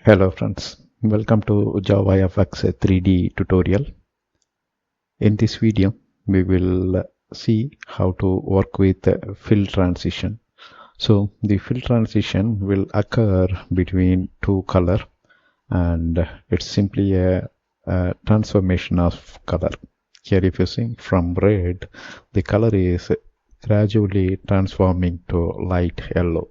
Hello friends, welcome to JavaFx 3D tutorial. In this video, we will see how to work with fill transition. So the fill transition will occur between two color, and it's simply a transformation of color. Here if you see from red, the color is gradually transforming to light yellow.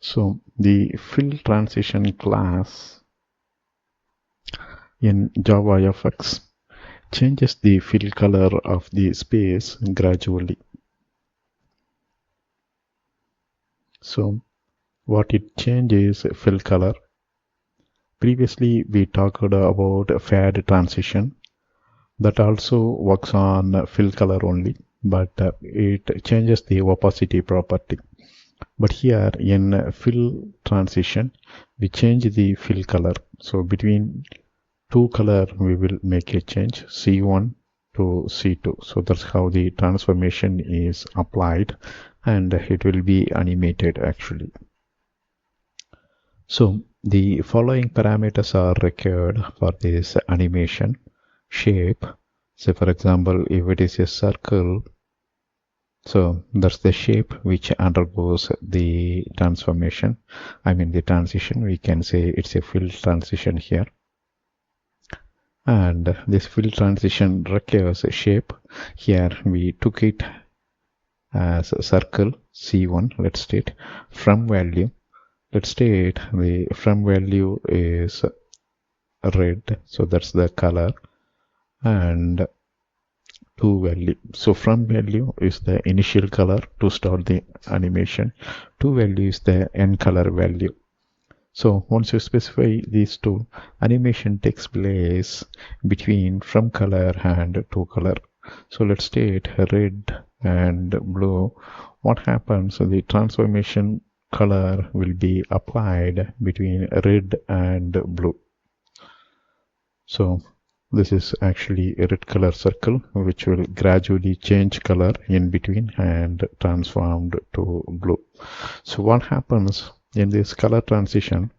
So the fill transition class in JavaFx changes the fill color of the space gradually. So what it changes fill color. Previously we talked about fade transition that also works on fill color only, but it changes the opacity property. But here in fill transition we change the fill color. So between two color we will make a change, C1 to C2. So that's how the transformation is applied, and it will be animated actually. So the following parameters are required for this animation. Shape, say for example if it is a circle, so that's the shape which undergoes the transformation, the transition. We can say it's a fill transition here. And this fill transition requires a shape. Here we took it as a circle C1. Let's state from value. Let's state the from value is red, so that's the color, and to value. So from value is the initial color to start the animation. To value is the end color value. So once you specify these two, animation takes place between from color and to color. So let's state red and blue. What happens? So the transformation color will be applied between red and blue. So this is actually a red color circle which will gradually change color in between and transformed to blue. So what happens in this color transition?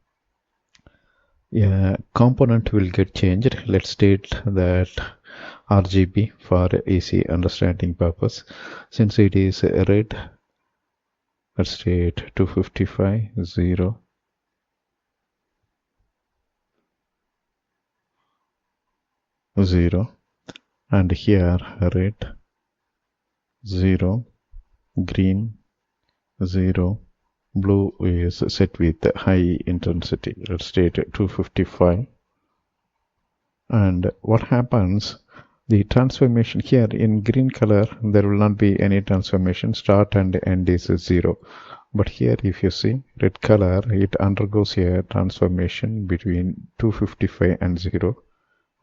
A component will get changed. Let's state that RGB for easy understanding purpose. Since it is red, let's state 255 0 0, and here red 0, green 0, blue is set with high intensity. Let's state 255. And what happens? The transformation here in green color, there will not be any transformation. Start and end is 0. But here if you see red color, it undergoes a transformation between 255 and 0,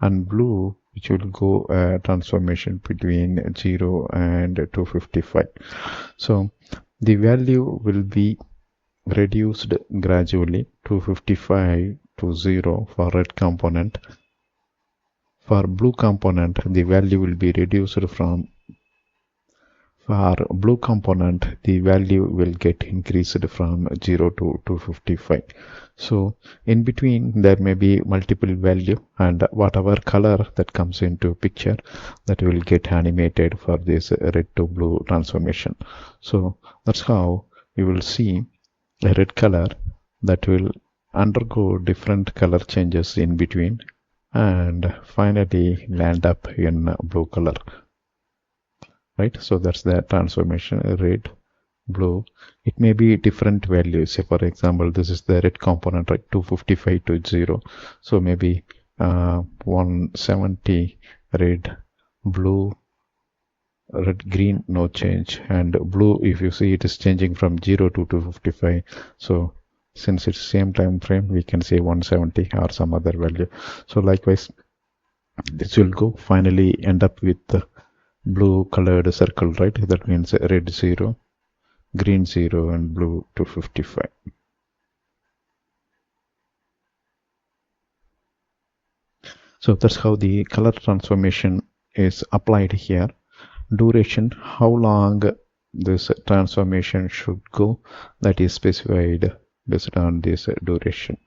and blue which will go a transformation between 0 and 255. So the value will be reduced gradually, 255 to 0 for red component. For blue component, the value will be reduced from, for blue component, the value will get increased from 0 to 255. So in between there may be multiple value, and whatever color that comes into picture, that will get animated for this red to blue transformation. So that's how you will see a red color that will undergo different color changes in between and finally land up in blue color, right? So that's the transformation, red, blue. It may be different values. Say for example, this is the red component, right? 255 to 0. So maybe 170 red, blue, red, green, no change, and blue, if you see, it is changing from 0 to 255. So since it's same time frame, we can say 170 or some other value. So likewise this will go finally end up with blue colored circle, right? That means red 0, green 0, and blue 255. So that's how the color transformation is applied here. Duration, how long this transformation should go, that is specified based on this duration.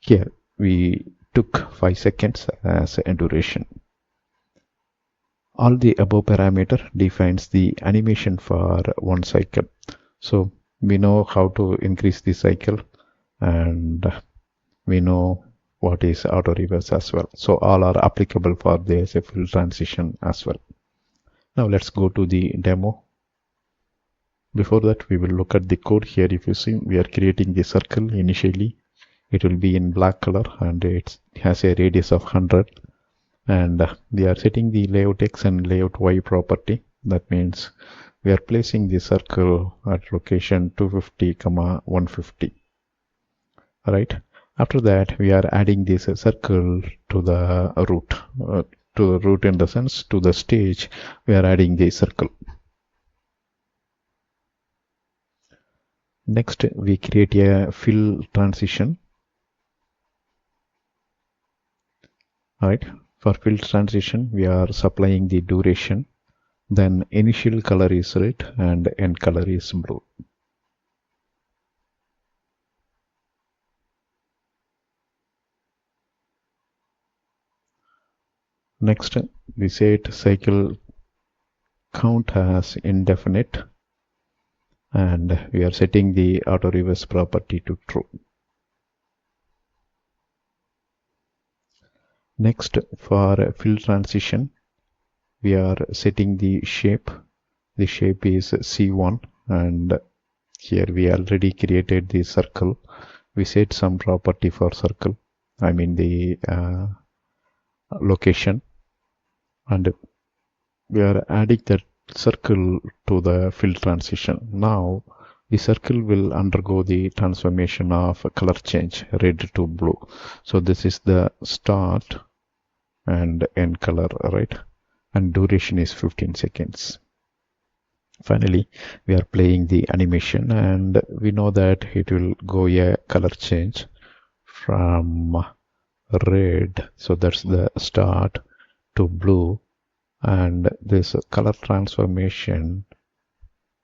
Here we took 5 seconds as a duration. All the above parameter defines the animation for one cycle. So we know how to increase the cycle, and we know what is auto reverse as well. So all are applicable for the fill transition as well. Now let's go to the demo. Before that, we will look at the code. Here if you see, we are creating the circle. Initially it will be in black color and it has a radius of 100, and we are setting the layout X and layout Y property. That means we are placing the circle at location 250, 150. Right. After that, we are adding this circle to the root. To the root in the sense, to the stage, we are adding the circle. Next, we create a fill transition. Right. For fill transition, we are supplying the duration. Then initial color is red and end color is blue. Next, we set cycle count as indefinite, and we are setting the auto reverse property to true. Next, for fill transition, we are setting the shape. The shape is C1, and here we already created the circle. We set some property for circle, I mean the location, and we are adding that circle to the fill transition. Now the circle will undergo the transformation of color change, red to blue. So this is the start and end color, right? And duration is 15 seconds. Finally, we are playing the animation, and we know that it will go a color change from red, so that's the start, to blue, and this color transformation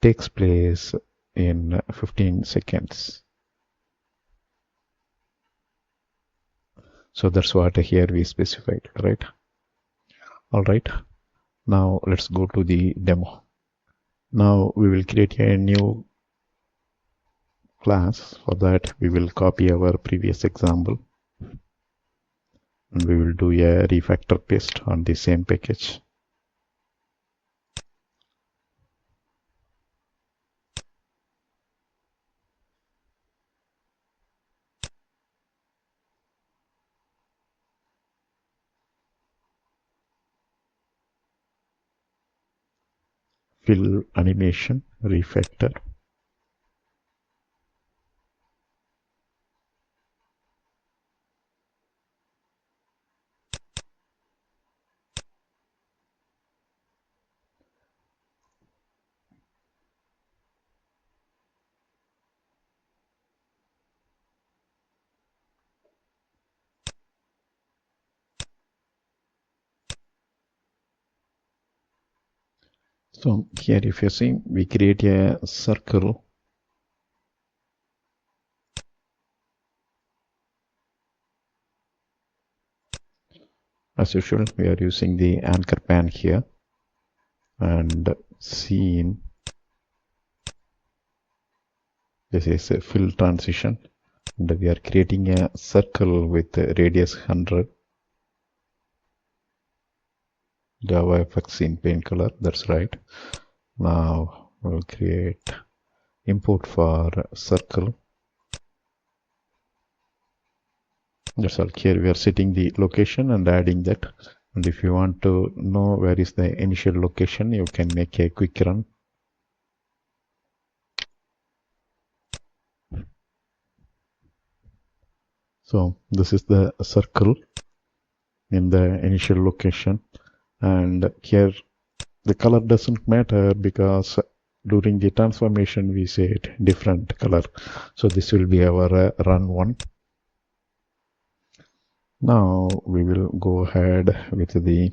takes place in 15 seconds. So that's what here we specified, right? All right, now let's go to the demo. Now we will create a new class. For that, we will copy our previous example and we will do a refactor paste on the same package. Fill animation refactor. So here if you see, we create a circle. As usual, we are using the anchor pan here, and scene, this is a fill transition, and we are creating a circle with radius 100. JavaFx in paint color, that's right. Now we'll create import for circle. That's all. Here we are setting the location and adding that. And if you want to know where is the initial location, you can make a quick run. So this is the circle in the initial location, and here the color doesn't matter because during the transformation we set different color. So this will be our run one. Now we will go ahead with the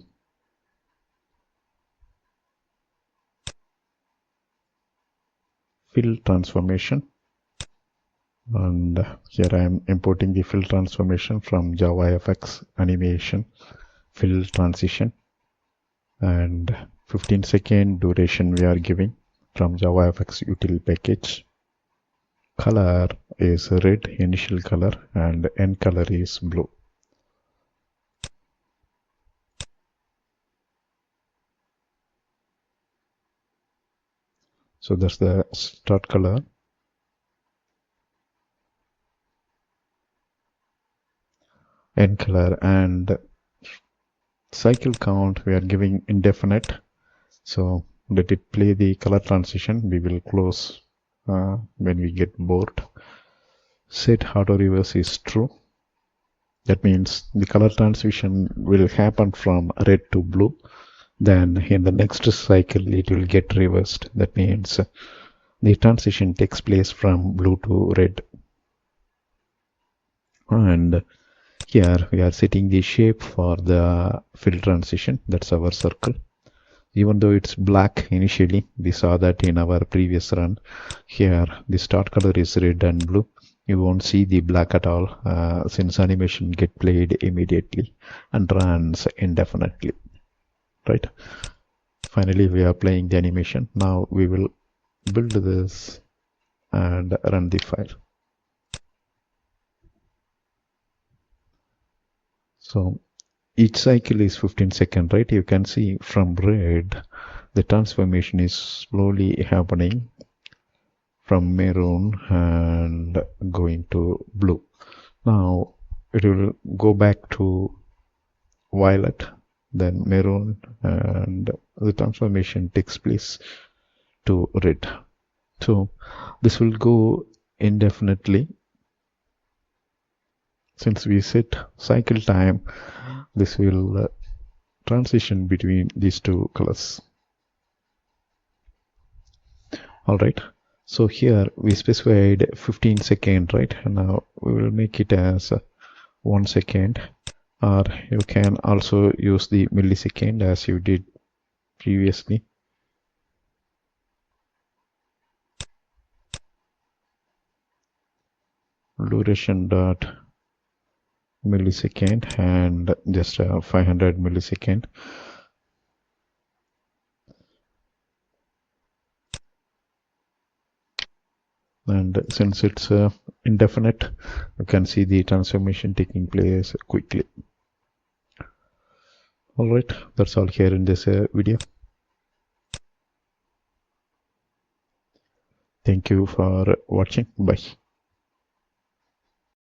fill transformation, and here I am importing the fill transformation from JavaFx animation fill transition, and 15-second duration we are giving from JavaFx util package. Color is red initial color and end color is blue. So that's the start color, end color, and cycle count we are giving indefinite. So let it play the color transition. We will close when we get bored. Set auto reverse is true. That means the color transition will happen from red to blue. Then in the next cycle it will get reversed. That means the transition takes place from blue to red. And here we are setting the shape for the fill transition. That's our circle. Even though it's black initially, we saw that in our previous run. Here the start color is red and blue. You won't see the black at all since animation get played immediately and runs indefinitely, right? Finally we are playing the animation. Now we will build this and run the file. So each cycle is 15 seconds, right? You can see from red the transformation is slowly happening from maroon and going to blue. Now it will go back to violet, then maroon, and the transformation takes place to red. So this will go indefinitely. Since we set cycle time, this will transition between these two colors. Alright, so here we specified 15 seconds, right? And now we will make it as 1 second, or you can also use the millisecond as you did previously. Duration dot millisecond and just 500 millisecond. And since it's indefinite, you can see the transformation taking place quickly. Alright, that's all here in this video. Thank you for watching. Bye.